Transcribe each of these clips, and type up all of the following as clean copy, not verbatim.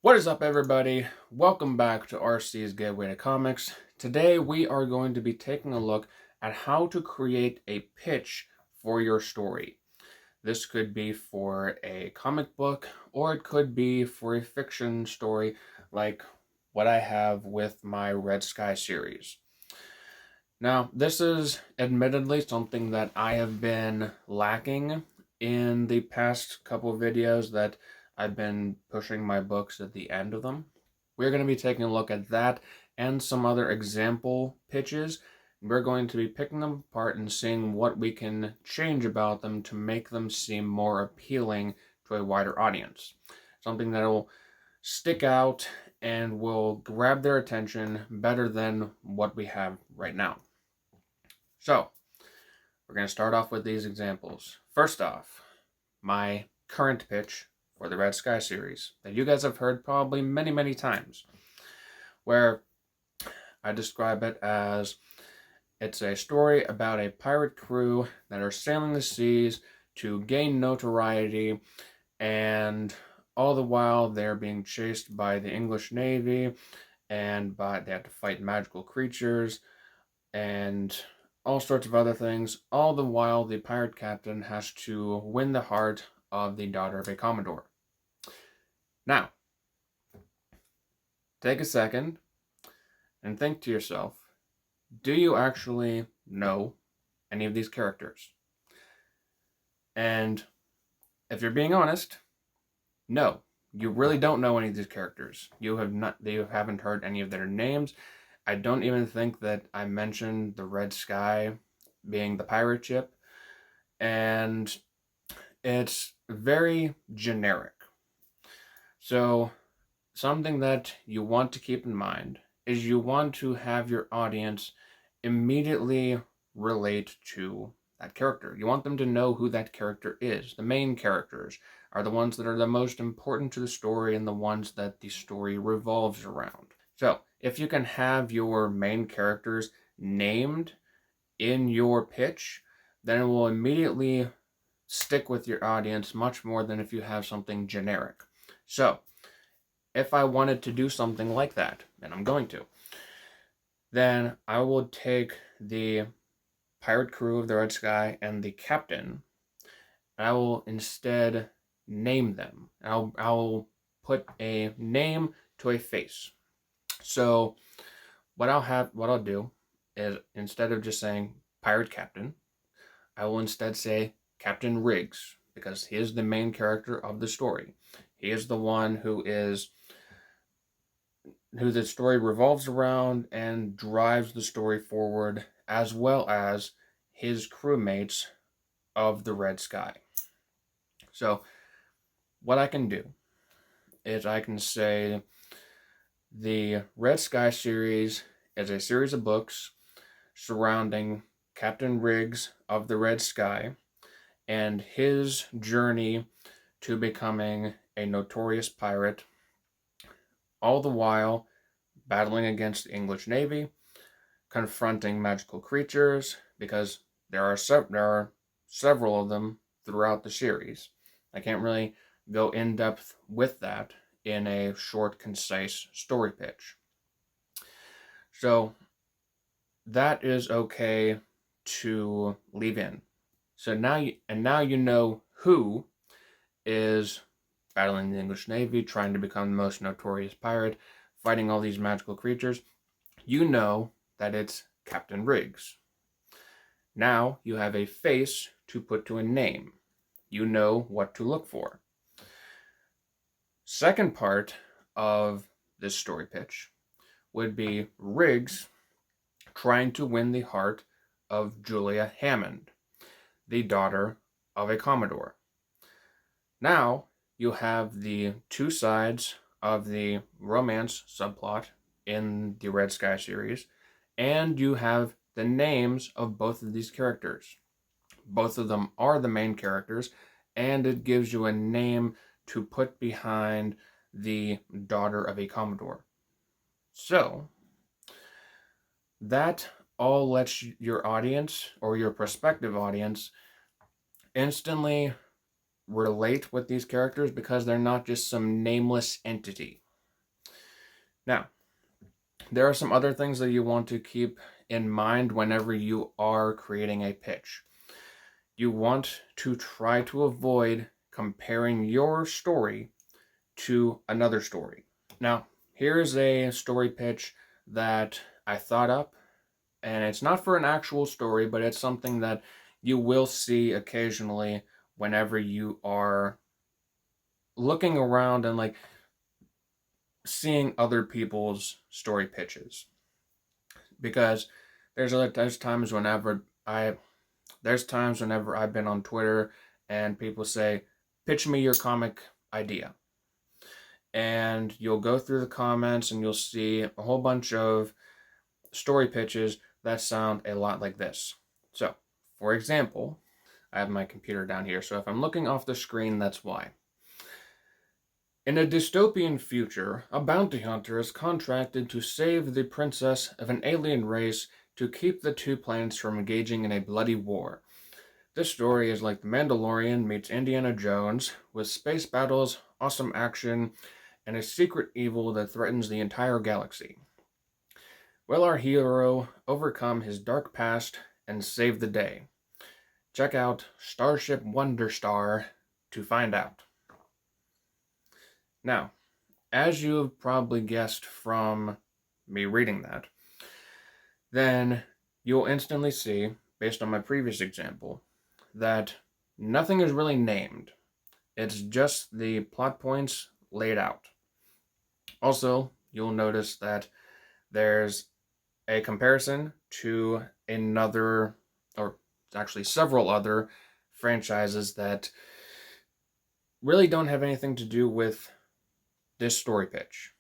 What is up, everybody? Welcome back to RC's Gateway to Comics. Today we are going to be taking a look at how to create a pitch for your story. This could be for a comic book, or it could be for a fiction story like what I have with my Red Sky series. Now, this is admittedly something that I have been lacking in the past couple of videos that I've been pushing my books at the end of them. We're going to be taking a look at that and some other example pitches. We're going to be picking them apart and seeing what we can change about them to make them seem more appealing to a wider audience. Something that will stick out and will grab their attention better than what we have right now. So, we're going to start off with these examples. First off, my current pitch for the Red Sky series that you guys have heard probably many, many times, where I describe it as it's a story about a pirate crew that are sailing the seas to gain notoriety, and all the while they're being chased by the English Navy, and they have to fight magical creatures, and all sorts of other things. All the while, the pirate captain has to win the heart of the daughter of a Commodore. Now, take a second and think to yourself, do you actually know any of these characters? And if you're being honest, no, you really don't know any of these characters. You haven't heard any of their names. I don't even think that I mentioned the Red Sky being the pirate ship, and it's very generic. So something that you want to keep in mind is you want to have your audience immediately relate to that character. You want them to know who that character is. The main characters are the ones that are the most important to the story and the ones that the story revolves around. So, if you can have your main characters named in your pitch, then it will immediately stick with your audience much more than if you have something generic. So, if I wanted to do something like that, and I'm going to, then I would take the pirate crew of the Red Sky and the captain, and I will instead name them. I'll put a name to a face. So what I'll do is, instead of just saying pirate captain, I will instead say Captain Riggs, because he is the main character of the story. He is the one who the story revolves around and drives the story forward, as well as his crewmates of the Red Sky. So what I can do is I can say the Red Sky series is a series of books surrounding Captain Riggs of the Red Sky and his journey to becoming a notorious pirate, all the while battling against the English Navy, confronting magical creatures, because there are several of them throughout the series. I can't really go in depth with that in a short, concise story pitch. So that is okay to leave in. So now you know who is battling the English Navy, trying to become the most notorious pirate, fighting all these magical creatures. You know that it's Captain Riggs. Now you have a face to put to a name. You know what to look for. Second part of this story pitch would be Riggs trying to win the heart of Julia Hammond, the daughter of a Commodore. Now you have the two sides of the romance subplot in the Red Sky series, and you have the names of both of these characters. Both of them are the main characters, and it gives you a name to put behind the daughter of a Commodore. So that all lets your audience, or your prospective audience, instantly relate with these characters, because they're not just some nameless entity. Now, there are some other things that you want to keep in mind whenever you are creating a pitch. You want to try to avoid comparing your story to another story. Now, here's a story pitch that I thought up, and it's not for an actual story, but it's something that you will see occasionally whenever you are looking around and like seeing other people's story pitches. Because there's times whenever I've been on Twitter and people say, pitch me your comic idea. And you'll go through the comments and you'll see a whole bunch of story pitches that sound a lot like this. So, for example, I have my computer down here, so if I'm looking off the screen, that's why. In a dystopian future, a bounty hunter is contracted to save the princess of an alien race to keep the two planets from engaging in a bloody war. This story is like The Mandalorian meets Indiana Jones, with space battles, awesome action, and a secret evil that threatens the entire galaxy. Will our hero overcome his dark past and save the day? Check out Starship Wonderstar to find out. Now, as you've probably guessed from me reading that, then you'll instantly see, based on my previous example, that nothing is really named. It's just the plot points laid out. Also, you'll notice that there's a comparison to another, or actually several other franchises that really don't have anything to do with this story pitch.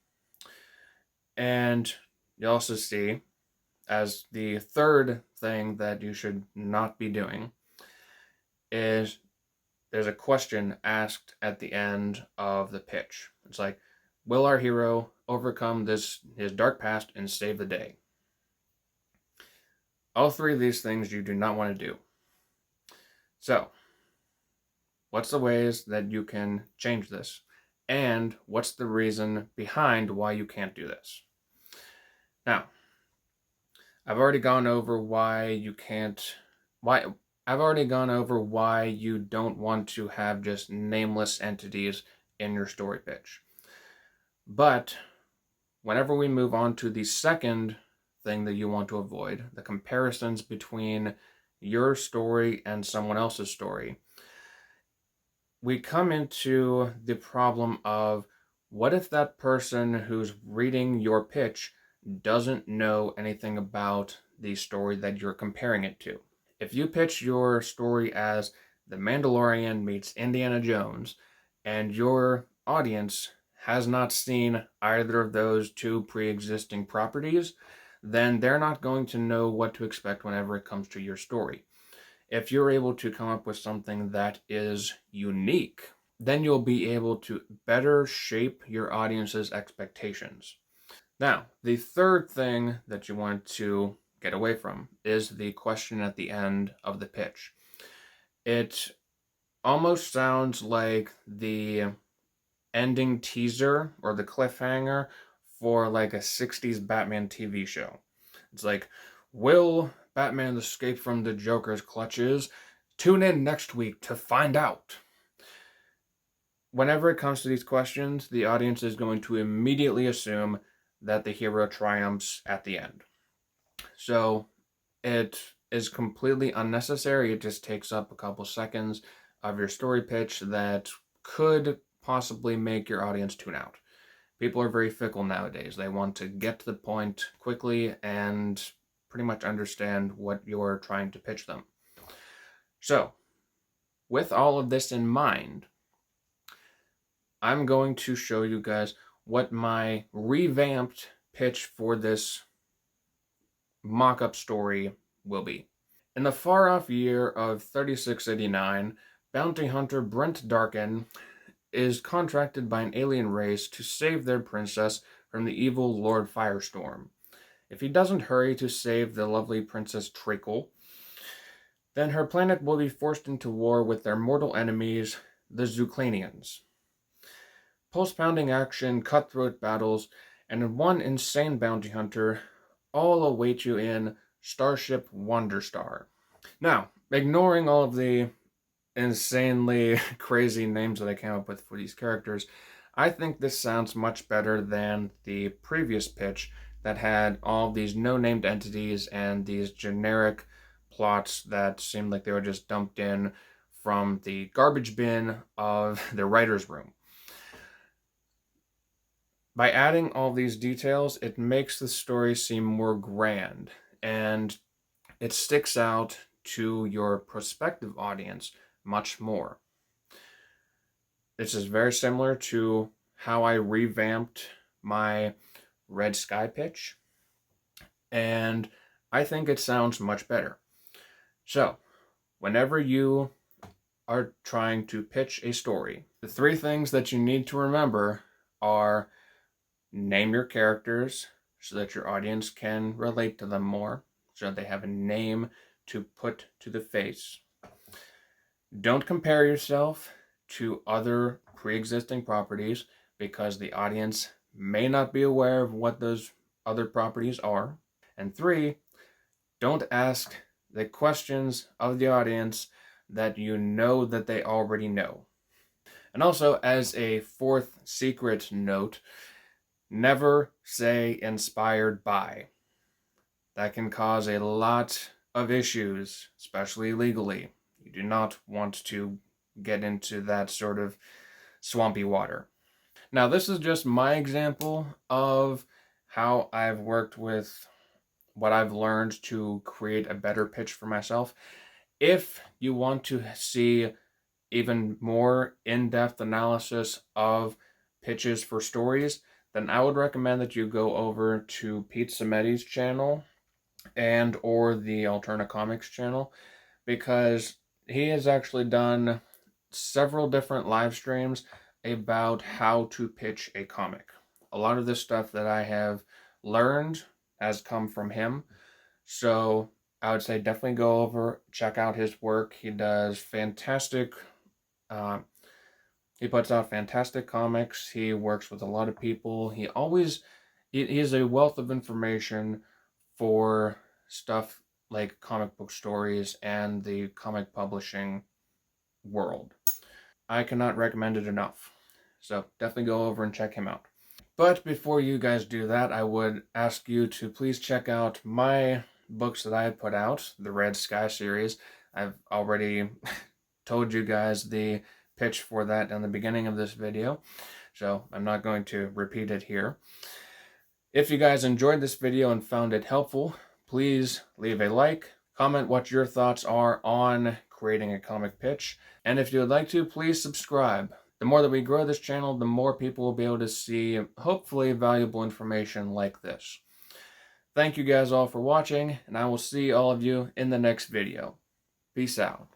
And you also see, as the third thing that you should not be doing, is there's a question asked at the end of the pitch. It's like, will our hero overcome his dark past and save the day? All three of these things you do not want to do. So, what's the ways that you can change this? And what's the reason behind why you can't do this? Now, I've already gone over why you don't want to have just nameless entities in your story pitch. But whenever we move on to the second thing that you want to avoid, the comparisons between your story and someone else's story, we come into the problem of, what if that person who's reading your pitch doesn't know anything about the story that you're comparing it to? If you pitch your story as The Mandalorian meets Indiana Jones, and your audience has not seen either of those two pre-existing properties, then they're not going to know what to expect whenever it comes to your story. If you're able to come up with something that is unique, then you'll be able to better shape your audience's expectations. Now, the third thing that you want to get away from is the question at the end of the pitch. It almost sounds like the ending teaser or the cliffhanger for like a 60s Batman TV show. It's like, will Batman escape from the Joker's clutches? Tune in next week to find out. Whenever it comes to these questions, the audience is going to immediately assume that the hero triumphs at the end. So it is completely unnecessary. It just takes up a couple seconds of your story pitch that could possibly make your audience tune out. People are very fickle nowadays. They want to get to the point quickly and pretty much understand what you're trying to pitch them. So, with all of this in mind, I'm going to show you guys what my revamped pitch for this mock-up story will be. In the far-off year of 3689, bounty hunter Brent Darkin is contracted by an alien race to save their princess from the evil Lord Firestorm. If he doesn't hurry to save the lovely Princess Treacle, then her planet will be forced into war with their mortal enemies, the Zuclanians. Pulse-pounding action, cutthroat battles, and one insane bounty hunter all await you in Starship Wonderstar. Now, ignoring all of the insanely crazy names that I came up with for these characters, I think this sounds much better than the previous pitch that had all these no-named entities and these generic plots that seemed like they were just dumped in from the garbage bin of the writer's room. By adding all these details, it makes the story seem more grand, and it sticks out to your prospective audience much more. This is very similar to how I revamped my Red Sky pitch, and I think it sounds much better. So, whenever you are trying to pitch a story, the three things that you need to remember are: name your characters so that your audience can relate to them more, so they have a name to put to the face. Don't compare yourself to other pre-existing properties because the audience may not be aware of what those other properties are. And 3, don't ask the questions of the audience that you know that they already know. And also, as a fourth secret note, never say inspired by. That can cause a lot of issues, especially legally. You do not want to get into that sort of swampy water. Now, this is just my example of how I've worked with what I've learned to create a better pitch for myself. If you want to see even more in-depth analysis of pitches for stories, then I would recommend that you go over to Peter Simeti's channel and or the Alterna Comics channel, because he has actually done several different live streams about how to pitch a comic. A lot of this stuff that I have learned has come from him, so I would say definitely go over, check out his work. He does fantastic, he puts out fantastic comics. He works with a lot of people. He is a wealth of information for stuff like comic book stories and the comic publishing world. I cannot recommend it enough. So definitely go over and check him out. But before you guys do that, I would ask you to please check out my books that I had put out, the Red Sky series. I've already told you guys the pitch for that in the beginning of this video, so I'm not going to repeat it here. If you guys enjoyed this video and found it helpful, please leave a like, comment what your thoughts are on creating a comic pitch, and if you would like to, please subscribe. The more that we grow this channel, the more people will be able to see, hopefully, valuable information like this. Thank you guys all for watching, and I will see all of you in the next video. Peace out.